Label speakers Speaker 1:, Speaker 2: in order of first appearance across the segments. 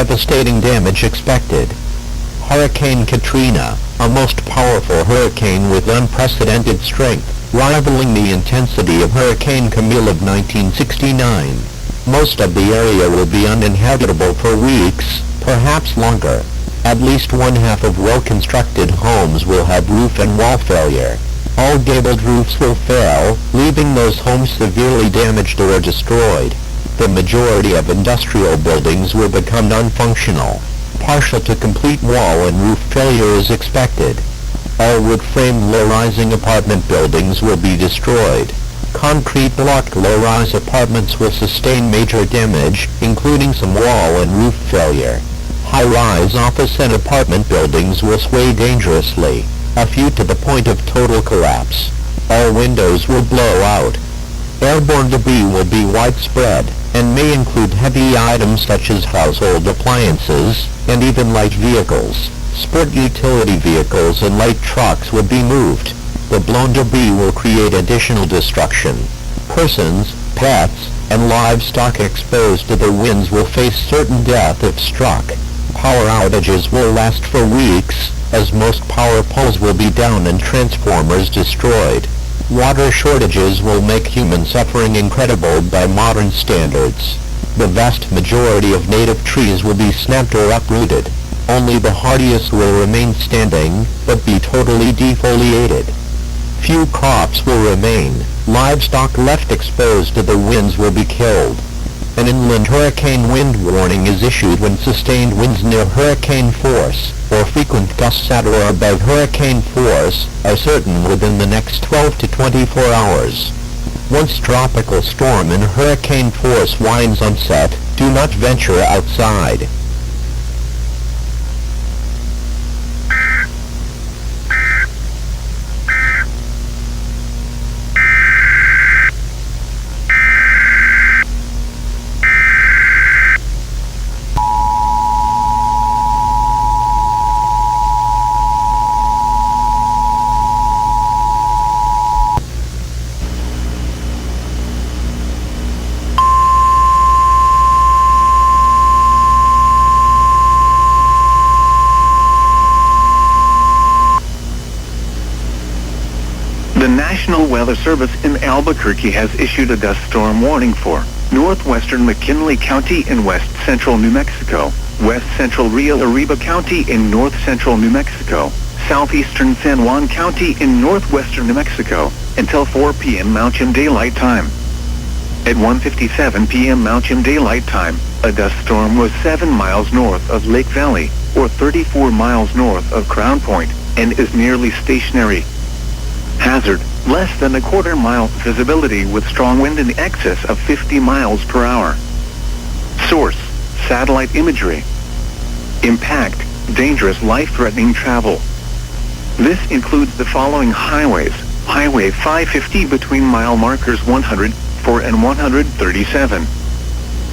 Speaker 1: devastating damage expected. Hurricane Katrina, a most powerful hurricane with unprecedented strength, rivaling the intensity of Hurricane Camille of 1969. Most of the area will be uninhabitable for weeks, perhaps longer. At least one half of well-constructed homes will have roof and wall failure. All gabled roofs will fail, leaving those homes severely damaged or destroyed. The majority of industrial buildings will become non-functional. Partial to complete wall and roof failure is expected. All wood-framed low-rising apartment buildings will be destroyed. Concrete-blocked low-rise apartments will sustain major damage, including some wall and roof failure. High-rise office and apartment buildings will sway dangerously, a few to the point of total collapse. All windows will blow out. Airborne debris will be widespread, and may include heavy items such as household appliances, and even light vehicles. Sport utility vehicles and light trucks will be moved. The blown debris will create additional destruction. Persons, pets, and livestock exposed to the winds will face certain death if struck. Power outages will last for weeks, as most power poles will be down and transformers destroyed. Water shortages will make human suffering incredible by modern standards. The vast majority of native trees will be snapped or uprooted. Only the hardiest will remain standing, but be totally defoliated. Few crops will remain. Livestock left exposed to the winds will be killed. An inland hurricane wind warning is issued when sustained winds near hurricane force, or frequent gusts at or above hurricane force, are certain within the next 12 to 24 hours. Once tropical storm and hurricane force winds onset, do not venture outside.
Speaker 2: The National Weather Service in Albuquerque has issued a dust storm warning for northwestern McKinley County in west-central New Mexico, west-central Rio Arriba County in north-central New Mexico, southeastern San Juan County in northwestern New Mexico, until 4 p.m. Mountain Daylight Time. At 1:57 p.m. Mountain Daylight Time, a dust storm was 7 miles north of Lake Valley, or 34 miles north of Crown Point, and is nearly stationary. Hazard, less than a quarter-mile visibility with strong wind in excess of 50 miles per hour. Source, satellite imagery. Impact, dangerous life-threatening travel. This includes the following highways. Highway 550 between mile markers 104 and 137.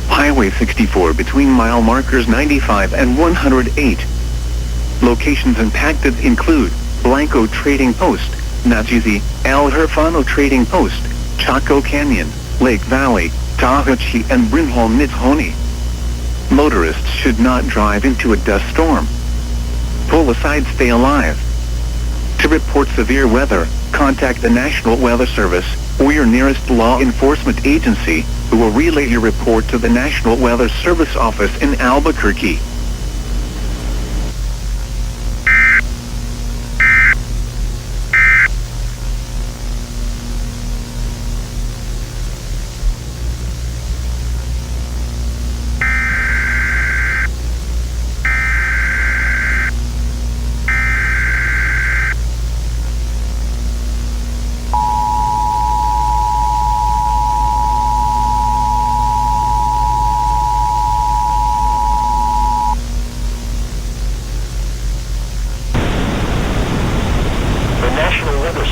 Speaker 2: Highway 64 between mile markers 95 and 108. Locations impacted include Blanco Trading Post, Najizi, El Herfano Trading Post, Chaco Canyon, Lake Valley, Tahoe and Brinholm Nitshoni. Motorists should not drive into a dust storm. Pull aside, stay alive. To report severe weather, contact the National Weather Service or your nearest law enforcement agency, who will relay your report to the National Weather Service office in Albuquerque.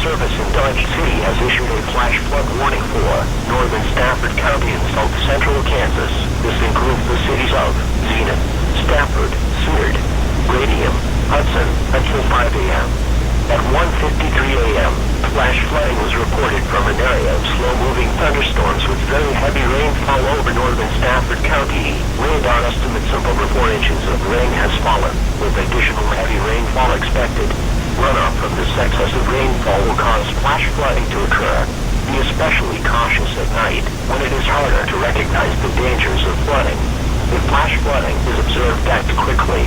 Speaker 3: Service in Dodge City has issued a flash flood warning for northern Stafford County and south central Kansas. This includes the cities of Zenith, Stafford, Seward, Radium, Hudson until 5 a.m. At 1:53 a.m., flash flooding was reported from an area of slow-moving thunderstorms with very heavy rainfall over For northern Stafford County, radar estimates of over 4 inches of rain has fallen, with additional heavy rainfall expected. Runoff from this excessive rainfall will cause flash flooding to occur. Be especially cautious at night, when it is harder to recognize the dangers of flooding. If flash flooding is observed, act quickly.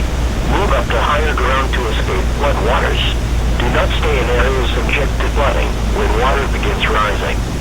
Speaker 3: Move up to higher ground to escape flood waters. Do not stay in areas subject to flooding when water begins rising.